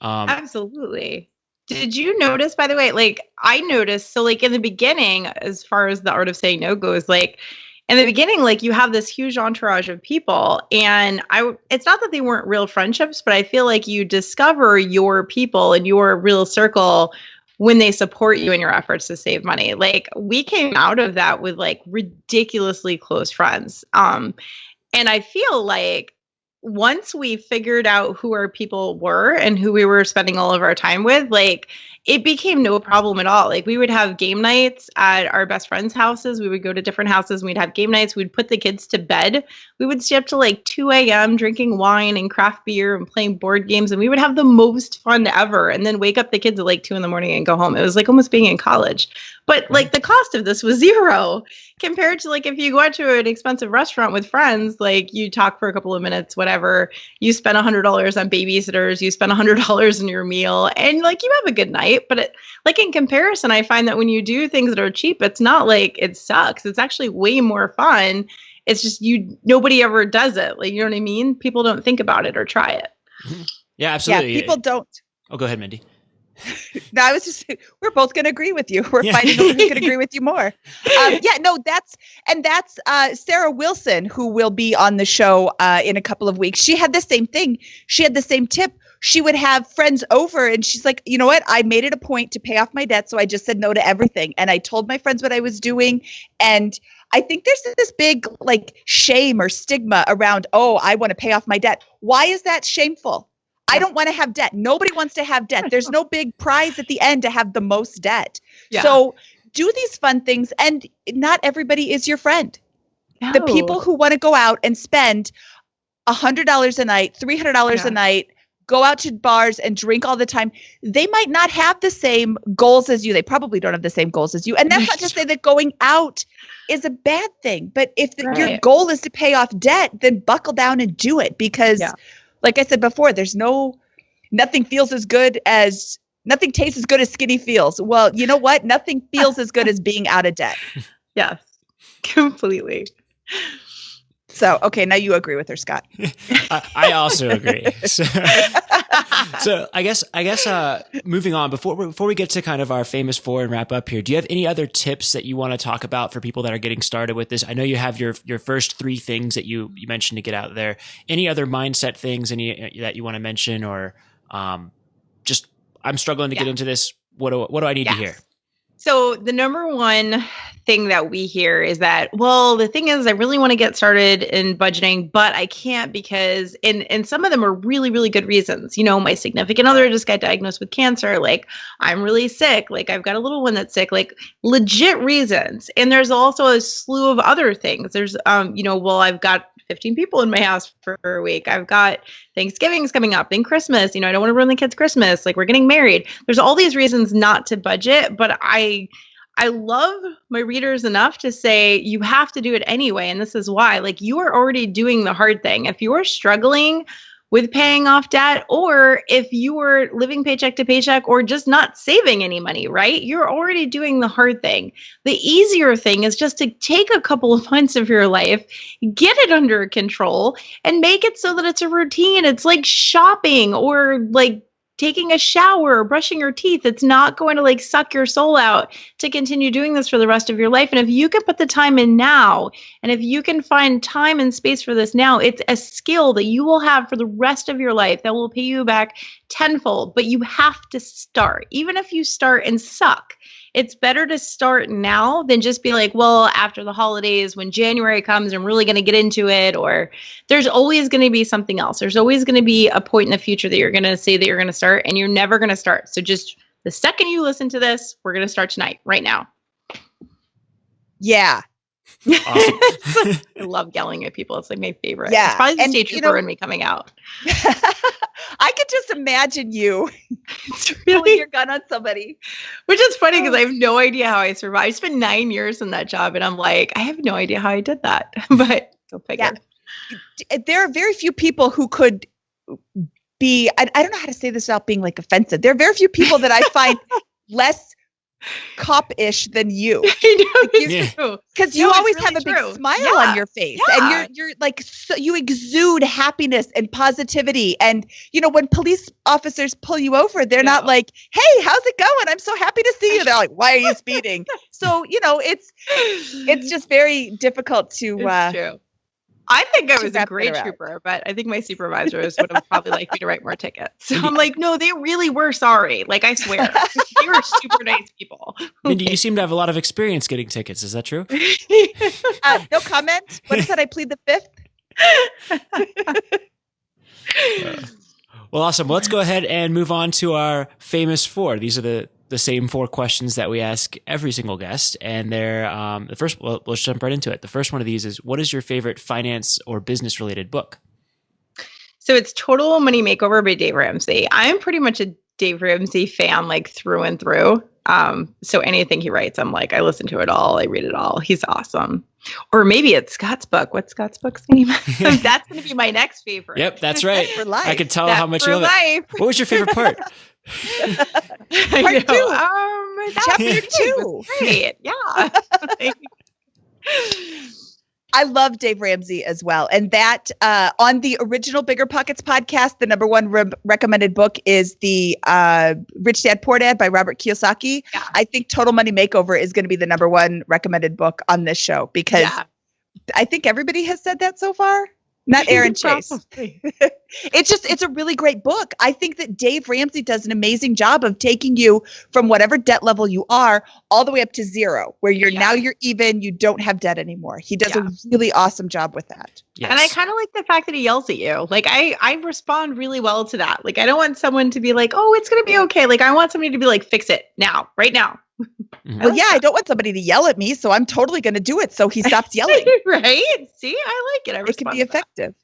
Speaker 5: Absolutely. Did you notice, by the way, like I noticed, so like in the beginning, as far as the art of saying no goes, like in the beginning, like you have this huge entourage of people and it's not that they weren't real friendships, but I feel like you discover your people and your real circle when they support you in your efforts to save money. Like we came out of that with like ridiculously close friends. And I feel like once we figured out who our people were and who we were spending all of our time with, like it became no problem at all. Like we would have game nights at our best friends' houses. We would go to different houses and we'd have game nights. We'd put the kids to bed. We would stay up to like 2 a.m. drinking wine and craft beer and playing board games. And we would have the most fun ever. And then wake up the kids at like 2 a.m. and go home. It was like almost being in college. But like the cost of this was zero compared to like if you go out to an expensive restaurant with friends, like you talk for a couple of minutes, whatever, you spend $100 on babysitters, you spend $100 in your meal and like you have a good night. But like in comparison, I find that when you do things that are cheap, it's not like it sucks. It's actually way more fun. It's just nobody ever does it. Like, you know what I mean? People don't think about it or try it.
Speaker 1: Yeah, absolutely.
Speaker 4: Yeah, people don't.
Speaker 1: Oh, go ahead, Mindy.
Speaker 4: No, I was just, we're both going to agree with you. We're fighting over who can agree with you more. That's Sarah Wilson, who will be on the show in a couple of weeks. She had the same thing. She had the same tip. She would have friends over and she's like, you know what? I made it a point to pay off my debt. So I just said no to everything. And I told my friends what I was doing. And I think there's this big like shame or stigma around, oh, I want to pay off my debt. Why is that shameful? I don't want to have debt. Nobody wants to have debt. There's no big prize at the end to have the most debt. Yeah. So do these fun things. And not everybody is your friend. No. The people who want to go out and spend $100 a night, $300 a night, go out to bars and drink all the time, they might not have the same goals as you. They probably don't have the same goals as you. And that's not to say that going out is a bad thing. But if your goal is to pay off debt, then buckle down and do it. Because like I said before, nothing tastes as good as skinny feels. Well, you know what? Nothing feels as good as being out of debt.
Speaker 5: Yes, completely.
Speaker 4: So, okay, now you agree with her, Scott.
Speaker 1: I also agree. So I guess moving on, before we get to kind of our famous four and wrap up here, do you have any other tips that you want to talk about for people that are getting started with this? I know you have your first three things that you mentioned to get out there. Any other mindset things that you want to mention, or just I'm struggling to get into this. What do I need to hear?
Speaker 5: So the number one thing that we hear is that, well, the thing is, I really want to get started in budgeting, but I can't because, and some of them are really, really good reasons. You know, my significant other just got diagnosed with cancer. Like, I'm really sick. Like, I've got a little one that's sick. Like, legit reasons. And there's also a slew of other things. There's, I've got 15 people in my house for a week. I've got Thanksgiving's coming up, then Christmas. You know, I don't want to ruin the kids' Christmas. Like, we're getting married. There's all these reasons not to budget, but I love my readers enough to say you have to do it anyway. And this is why. Like, you are already doing the hard thing. If you're struggling with paying off debt, or if you were living paycheck to paycheck, or just not saving any money, right? You're already doing the hard thing. The easier thing is just to take a couple of months of your life, get it under control, and make it so that it's a routine. It's like shopping or like taking a shower or brushing your teeth. It's not going to like suck your soul out to continue doing this for the rest of your life. And if you can put the time in now, and if you can find time and space for this now, it's a skill that you will have for the rest of your life that will pay you back tenfold. But you have to start. Even if you start and suck, it's better to start now than just be like, well, after the holidays, when January comes, I'm really going to get into it. Or there's always going to be something else. There's always going to be a point in the future that you're going to say that you're going to start, and you're never going to start. So just the second you listen to this, we're going to start tonight, right now.
Speaker 4: Yeah.
Speaker 1: Awesome.
Speaker 5: I love yelling at people. It's like my favorite.
Speaker 4: Yeah.
Speaker 5: It's probably the stage trooper in me coming out.
Speaker 4: I could just imagine you pulling your gun on somebody.
Speaker 5: Which is funny because I have no idea how I survived. I spent 9 years in that job, and I'm like, I have no idea how I did that. But go figure.
Speaker 4: Yeah. There are very few people who could be, I don't know how to say this without being like offensive. There are very few people that I find less cop-ish than you.
Speaker 5: I know,
Speaker 4: because you always really have a big smile on your face, and you're like, so you exude happiness and positivity. And you know, when police officers pull you over, they're not like, "Hey, how's it going? I'm so happy to see you." They're like, "Why are you speeding?" So you know, it's just very difficult to.
Speaker 5: It's true. I think I was a great trooper, but I think my supervisors would have probably liked me to write more tickets. So I'm like, no, they really were sorry. Like, I swear. They were super nice people.
Speaker 1: Mindy, you seem to have a lot of experience getting tickets. Is that true?
Speaker 4: No comment. What is that? I plead the fifth.
Speaker 1: Well, awesome. Let's go ahead and move on to our famous four. These are the same four questions that we ask every single guest. And they're the first, well, let's jump right into it. The first one of these is, what is your favorite finance or business related book?
Speaker 5: So it's Total Money Makeover by Dave Ramsey. I'm pretty much a Dave Ramsey fan, like through and through. So anything he writes, I'm like, I listen to it all. I read it all. He's awesome. Or maybe it's Scott's book. What's Scott's book's name? That's going to be my next favorite.
Speaker 1: Yep, that's right.
Speaker 4: For life.
Speaker 1: I can tell how much you love it. What was your favorite part?
Speaker 4: Part two. Chapter 2.
Speaker 5: Great. Yeah.
Speaker 4: I love Dave Ramsey as well. And that on the original Bigger Pockets podcast, the number one recommended book is the Rich Dad Poor Dad by Robert Kiyosaki. Yeah. I think Total Money Makeover is going to be the number one recommended book on this show because I think everybody has said that so far. Not Aaron Chase. It's a really great book. I think that Dave Ramsey does an amazing job of taking you from whatever debt level you are all the way up to zero, where now you're even, you don't have debt anymore. He does a really awesome job with that.
Speaker 5: Yes. And I kind of like the fact that he yells at you. Like I respond really well to that. Like I don't want someone to be like, oh, it's going to be okay. Like I want somebody to be like, fix it now, right now.
Speaker 4: Well, I don't want somebody to yell at me, so I'm totally going to do it so he stops yelling.
Speaker 5: Right? See, I like it.
Speaker 4: It can be effective.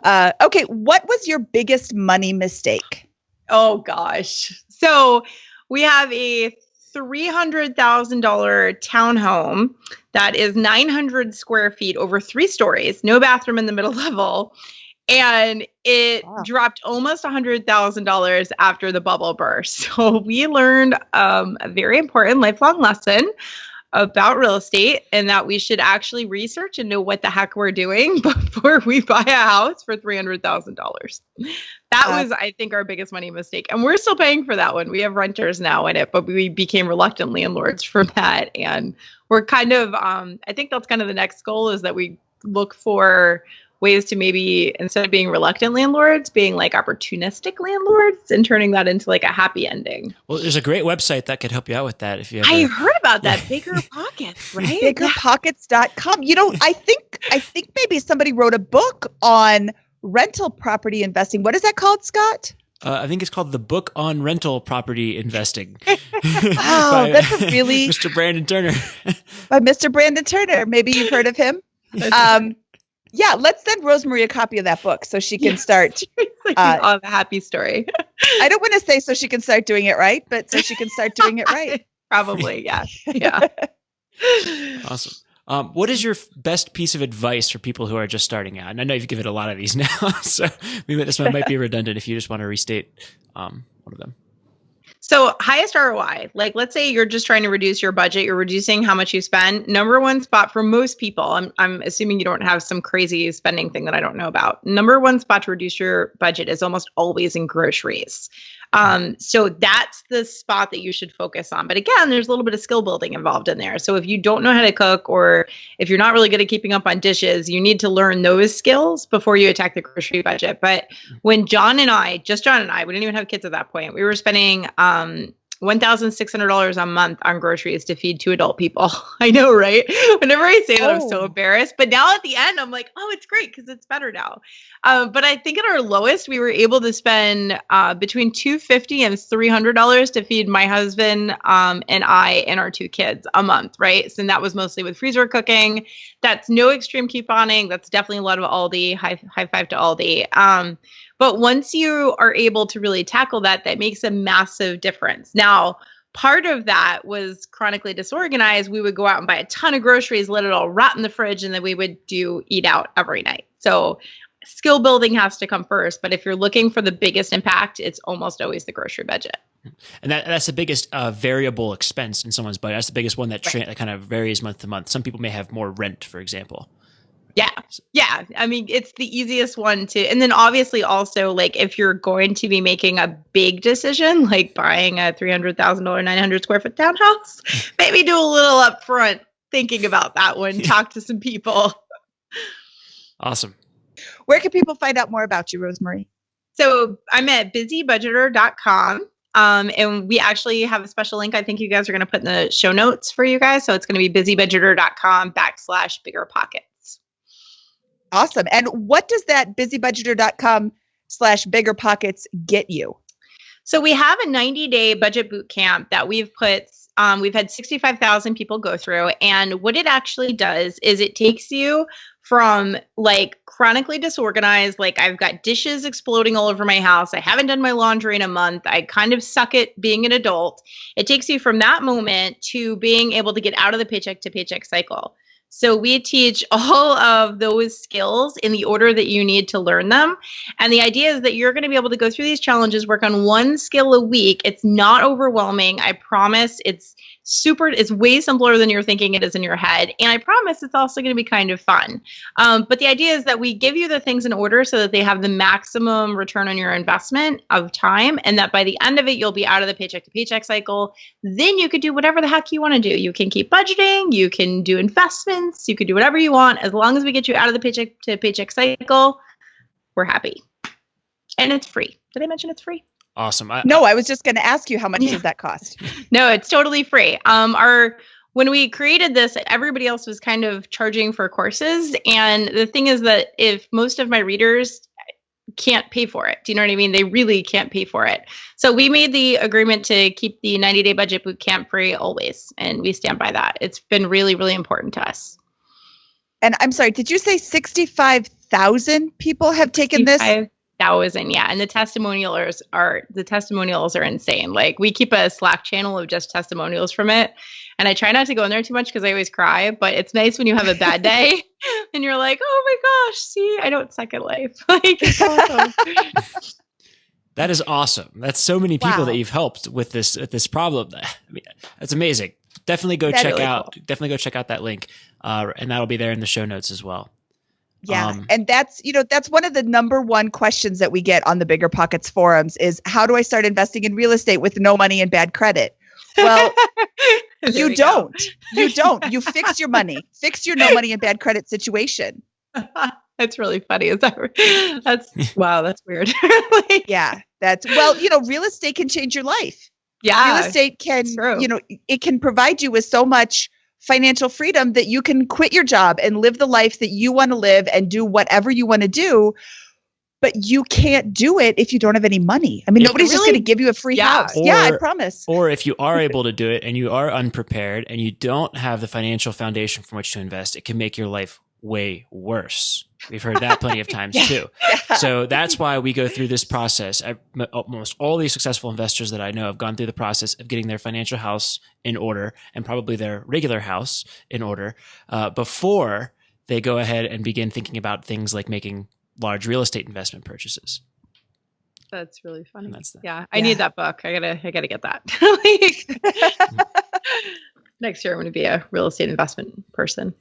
Speaker 4: Okay, what was your biggest money mistake?
Speaker 5: Oh, gosh. So we have a $300,000 townhome that is 900 square feet over 3 stories, no bathroom in the middle level. And it dropped almost $100,000 after the bubble burst. So we learned a very important lifelong lesson about real estate and that we should actually research and know what the heck we're doing before we buy a house for $300,000. That was, I think, our biggest money mistake. And we're still paying for that one. We have renters now in it, but we became reluctant landlords from that. And we're kind of, I think that's kind of the next goal is that we look for ways to maybe, instead of being reluctant landlords, being like opportunistic landlords and turning that into like a happy ending.
Speaker 1: Well, there's a great website that could help you out with that. If you
Speaker 5: I heard about that. BiggerPockets, right?
Speaker 4: BiggerPockets.com. You know, I think maybe somebody wrote a book on rental property investing. What is that called, Scott?
Speaker 1: I think it's called The Book on Rental Property Investing.
Speaker 4: By, that's a really...
Speaker 1: Mr. Brandon Turner.
Speaker 4: By Mr. Brandon Turner. Maybe you've heard of him. Yeah, let's send Rosemarie a copy of that book so she can start.
Speaker 5: The happy story.
Speaker 4: I don't want to say so she can start doing it right, but so she can start doing it right.
Speaker 5: Probably, yeah. Yeah.
Speaker 1: Awesome. What is your best piece of advice for people who are just starting out? And I know you've given a lot of these now, so maybe this one might be redundant if you just want to restate one of them.
Speaker 5: So highest ROI, like let's say you're just trying to reduce your budget, you're reducing how much you spend. Number one spot for most people, I'm assuming you don't have some crazy spending thing that I don't know about. Number one spot to reduce your budget is almost always in groceries. So that's the spot that you should focus on. But again, there's a little bit of skill building involved in there. So if you don't know how to cook or if you're not really good at keeping up on dishes, you need to learn those skills before you attack the grocery budget. But when John and I, we didn't even have kids at that point. We were spending $1,600 a month on groceries to feed 2 adult people. I know, right? Whenever I say that, I'm so embarrassed. But now at the end, I'm like, oh, it's great because it's better now. But I think at our lowest, we were able to spend between $250 and $300 to feed my husband and I and our 2 kids a month, right? So that was mostly with freezer cooking. That's no extreme couponing. That's definitely a lot of Aldi. High five to Aldi. But once you are able to really tackle that, that makes a massive difference. Now, part of that was chronically disorganized. We would go out and buy a ton of groceries, let it all rot in the fridge, and then we would eat out every night. So skill building has to come first. But if you're looking for the biggest impact, it's almost always the grocery budget.
Speaker 1: And that's the biggest variable expense in someone's budget. That's the biggest one that kind of varies month to month. Some people may have more rent, for example.
Speaker 5: Yeah. Yeah. I mean, it's the easiest one to, and then obviously also like if you're going to be making a big decision, like buying a $300,000, 900 square foot townhouse, maybe do a little upfront thinking about that one, talk to some people.
Speaker 1: Awesome.
Speaker 4: Where can people find out more about you, Rosemarie? So
Speaker 5: I'm at busybudgeter.com. And we actually have a special link I think you guys are going to put in the show notes for you guys. So it's going to be busybudgeter.com/BiggerPockets.
Speaker 4: Awesome. And what does that busybudgeter.com/BiggerPockets get you?
Speaker 5: So we have a 90-day budget boot camp that we've had 65,000 people go through. And what it actually does is it takes you from like chronically disorganized, like I've got dishes exploding all over my house. I haven't done my laundry in a month. I kind of suck at being an adult. It takes you from that moment to being able to get out of the paycheck to paycheck cycle. So we teach all of those skills in the order that you need to learn them. And the idea is that you're going to be able to go through these challenges, work on one skill a week. It's not overwhelming. I promise it's it's way simpler than you're thinking it is in your head. And I promise it's also going to be kind of fun. But the idea is that we give you the things in order so that they have the maximum return on your investment of time. And that by the end of it, you'll be out of the paycheck to paycheck cycle. Then you could do whatever the heck you want to do. You can keep budgeting, you can do investments, you could do whatever you want. As long as we get you out of the paycheck to paycheck cycle, we're happy. And it's free. Did I mention it's free?
Speaker 1: Awesome.
Speaker 4: I was just going to ask you, how much does that cost?
Speaker 5: No, it's totally free. When we created this, everybody else was kind of charging for courses. And the thing is that if most of my readers can't pay for it, do you know what I mean? They really can't pay for it. So we made the agreement to keep the 90-day budget bootcamp free always. And we stand by that. It's been really, really important to us.
Speaker 4: And I'm sorry, did you say 65,000 people have taken this?
Speaker 5: 65,000, yeah. And the testimonials are insane. Like, we keep a Slack channel of just testimonials from it. And I try not to go in there too much because I always cry, but it's nice when you have a bad day and you're like, oh my gosh, see, I don't suck at life. Like, it's awesome.
Speaker 1: That is awesome. That's so many people that you've helped with this problem. I mean, that's amazing. Definitely go check out that link. And that'll be there in the show notes as well.
Speaker 4: Yeah. And that's one of the number one questions that we get on the BiggerPockets forums is, how do I start investing in real estate with no money and bad credit? Well, you don't. You fix your money, fix your no money and bad credit situation.
Speaker 5: That's really funny. Wow, that's weird.
Speaker 4: Yeah. Real estate can change your life.
Speaker 5: Yeah.
Speaker 4: Real estate can, it can provide you with so much financial freedom that you can quit your job and live the life that you want to live and do whatever you want to do. But you can't do it if you don't have any money. I mean, nobody's just going to give you a free house. I promise.
Speaker 1: Or if you are able to do it and you are unprepared and you don't have the financial foundation from which to invest, it can make your life way worse. We've heard that plenty of times too. So that's why we go through this process. Almost all these successful investors that I know have gone through the process of getting their financial house in order and probably their regular house in order before they go ahead and begin thinking about things like making large real estate investment purchases.
Speaker 5: That's really funny. I need that book. I gotta get that. Next year, I'm going to be a real estate investment person.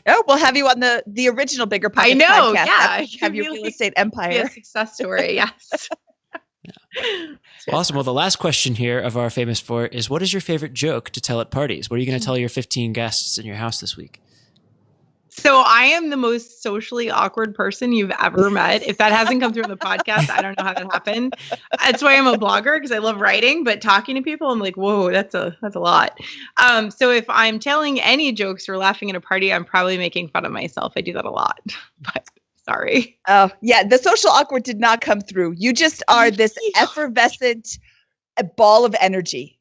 Speaker 4: Oh, we'll have you on the original BiggerPockets podcast.
Speaker 5: I know, yeah.
Speaker 4: Have your real estate empire.
Speaker 5: Be a success story, yes.
Speaker 1: Awesome. Well, the last question here of our famous four is, what is your favorite joke to tell at parties? What are you going to tell your 15 guests in your house this week?
Speaker 5: So I am the most socially awkward person you've ever met. If that hasn't come through in the podcast, I don't know how that happened. That's why I'm a blogger, because I love writing, but talking to people, I'm like, whoa, that's a lot. So if I'm telling any jokes or laughing at a party, I'm probably making fun of myself. I do that a lot, but sorry.
Speaker 4: Oh yeah. The social awkward did not come through. You just are this effervescent ball of energy.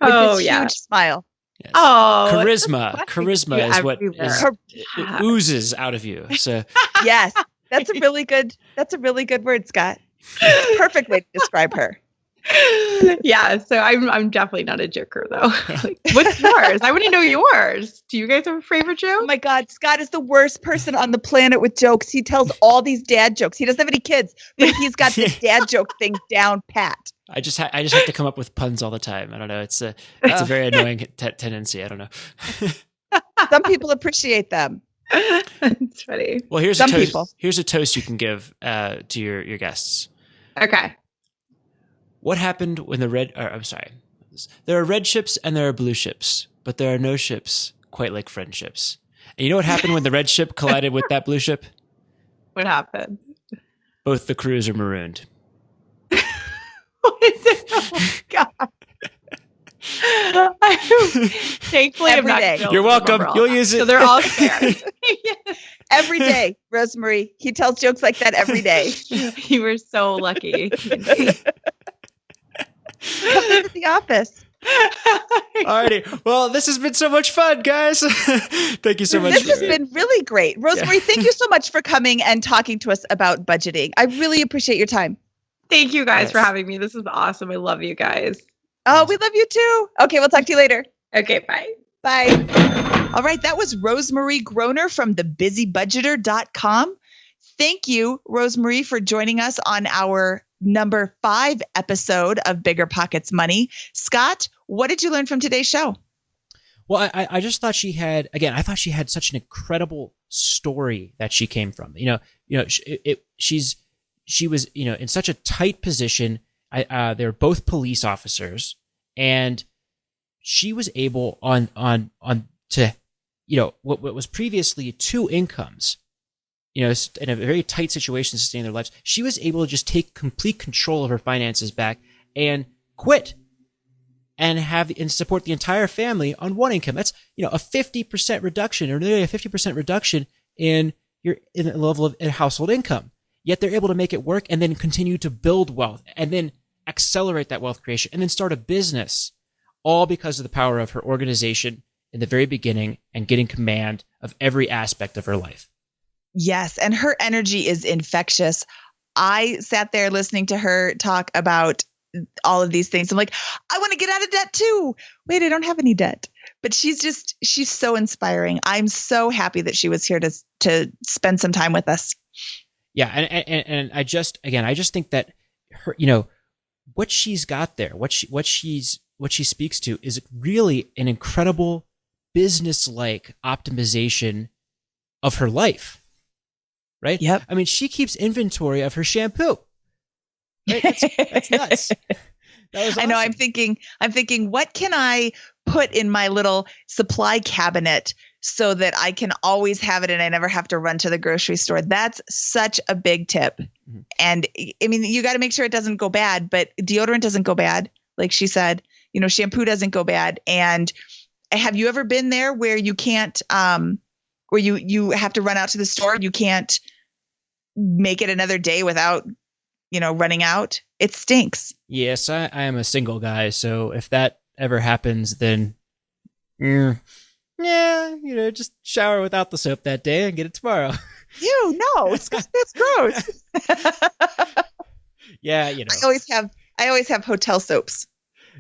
Speaker 4: With this huge smile.
Speaker 1: Yes. Oh, charisma is what it oozes out of you. So
Speaker 4: yes, that's a really good word, Scott. Perfect way to describe her.
Speaker 5: Yeah, so I'm definitely not a joker though. What's yours? I want to know yours. Do you guys have a favorite joke?
Speaker 4: Oh my God, Scott is the worst person on the planet with jokes. He tells all these dad jokes. He doesn't have any kids, but he's got this dad joke thing down pat. I just have to come up with puns all the time. I don't know. It's a very annoying tendency. I don't know. Some people appreciate them.
Speaker 5: That's funny.
Speaker 1: Well, here's a toast you can give to your guests.
Speaker 5: Okay.
Speaker 1: What happened when there are red ships and there are blue ships, but there are no ships quite like friendships. And you know what happened when the red ship collided with that blue ship?
Speaker 5: What happened?
Speaker 1: Both the crews are marooned.
Speaker 5: Oh God. Thankfully,
Speaker 4: every day.
Speaker 1: You're welcome. You'll use it.
Speaker 5: So they're all scared.
Speaker 4: Every day, Rosemarie. He tells jokes like that every day.
Speaker 5: You were so lucky.
Speaker 4: Come into the office.
Speaker 1: Alrighty. Well, this has been so much fun, guys. Thank you so much.
Speaker 4: This has been really great. Rosemarie, thank you so much for coming and talking to us about budgeting. I really appreciate your time.
Speaker 5: Thank you guys for having me. This is awesome. I love you guys.
Speaker 4: Oh, we love you too. Okay, we'll talk to you later.
Speaker 5: Okay, bye.
Speaker 4: Bye. All right, that was Rosemarie Groner from thebusybudgeter.com. Thank you, Rosemarie, for joining us on our number 5 episode of BiggerPockets Money. Scott, what did you learn from today's show?
Speaker 1: Well, I just thought she had, again, I thought she had such an incredible story that she came from. She was, in such a tight position. They're both police officers, and she was able to, what was previously two incomes, in a very tight situation to sustain their lives. She was able to just take complete control of her finances back and quit and support the entire family on one income. That's, a 50% reduction, or nearly a 50% reduction in the level of household income. Yet they're able to make it work and then continue to build wealth and then accelerate that wealth creation and then start a business, all because of the power of her organization in the very beginning and getting command of every aspect of her life.
Speaker 4: Yes. And her energy is infectious. I sat there listening to her talk about all of these things. I'm like, I want to get out of debt too. Wait, I don't have any debt. But she's so inspiring. I'm so happy that she was here to spend some time with us.
Speaker 1: Yeah. And I just think that her, what she's got there, what she speaks to is really an incredible business-like optimization of her life. Right?
Speaker 4: Yep.
Speaker 1: I mean, she keeps inventory of her shampoo. Right? That's nuts. That was awesome.
Speaker 4: I know. I'm thinking, what can I put in my little supply cabinet so that I can always have it and I never have to run to the grocery store? That's such a big tip. Mm-hmm. And I mean, you got to make sure it doesn't go bad, but deodorant doesn't go bad. Like she said, shampoo doesn't go bad. And have you ever been there where you can't, where you have to run out to the store? You can't make it another day without, running out. It stinks.
Speaker 1: Yes, I am a single guy. So if that ever happens, then just shower without the soap that day and get it tomorrow.
Speaker 4: No, it's gross.
Speaker 1: Yeah,
Speaker 4: I always have hotel soaps.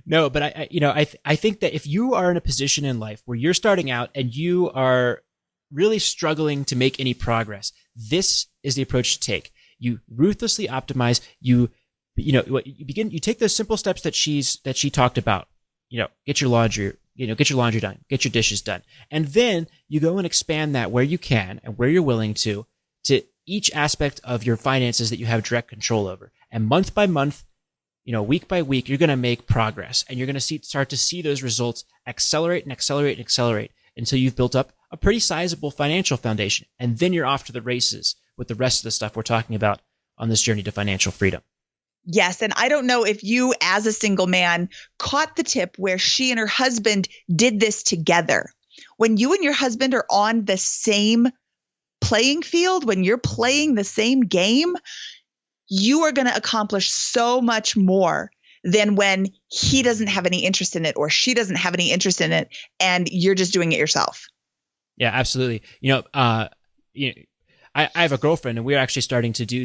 Speaker 1: No, but I think that if you are in a position in life where you're starting out and you are really struggling to make any progress, this is the approach to take. You ruthlessly optimize. You take those simple steps that she talked about. Get your laundry done, get your dishes done, and then you go and expand that where you can and where you're willing to each aspect of your finances that you have direct control over. And month by month, week by week, you're going to make progress, and you're going to start to see those results accelerate and accelerate and accelerate until you've built up a pretty sizable financial foundation. And then you're off to the races with the rest of the stuff we're talking about on this journey to financial freedom.
Speaker 4: Yes. And I don't know if you, as a single man, caught the tip where she and her husband did this together. When you and your husband are on the same playing field, when you're playing the same game, you are going to accomplish so much more than when he doesn't have any interest in it or she doesn't have any interest in it and you're just doing it yourself.
Speaker 1: Yeah, absolutely. I have a girlfriend, and we're actually starting to do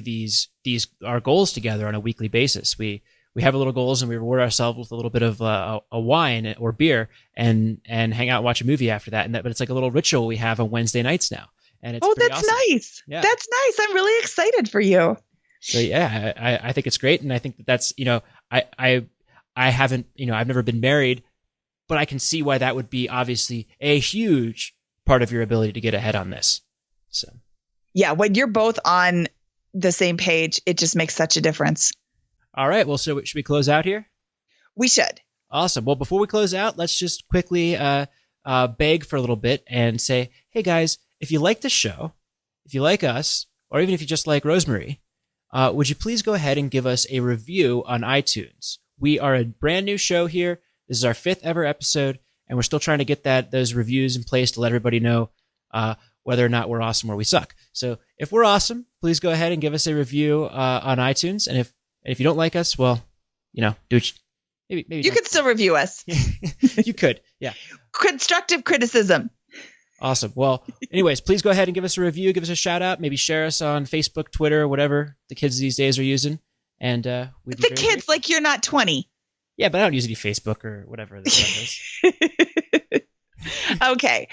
Speaker 1: our goals together on a weekly basis. We have a little goals, and we reward ourselves with a little bit of a wine or beer, and hang out and watch a movie after that. But it's like a little ritual we have on Wednesday nights now, and it's
Speaker 4: that's
Speaker 1: awesome.
Speaker 4: Nice.
Speaker 1: Yeah.
Speaker 4: That's nice. I'm really excited for you.
Speaker 1: So yeah, I think it's great, and I think that's I haven't I've never been married, but I can see why that would be obviously a huge part of your ability to get ahead on this. So.
Speaker 4: Yeah, when you're both on the same page, it just makes such a difference.
Speaker 1: All right. Well, so should we close out here?
Speaker 4: We should.
Speaker 1: Awesome. Well, before we close out, let's just quickly beg for a little bit and say, hey, guys, if you like the show, if you like us, or even if you just like Rosemarie, would you please go ahead and give us a review on iTunes? We are a brand new show here. This is our 5th ever episode, and we're still trying to get those reviews in place to let everybody know whether or not we're awesome or we suck. So if we're awesome, please go ahead and give us a review on iTunes. And if you don't like us, well, do it. Maybe
Speaker 4: you could still review us.
Speaker 1: You could, yeah.
Speaker 4: Constructive criticism.
Speaker 1: Awesome. Well, anyways, please go ahead and give us a review, give us a shout out, maybe share us on Facebook, Twitter, whatever the kids these days are using. And we'd be
Speaker 4: the kids, grateful. Like you're not 20.
Speaker 1: Yeah, but I don't use any Facebook or whatever the stuff is.
Speaker 4: Okay.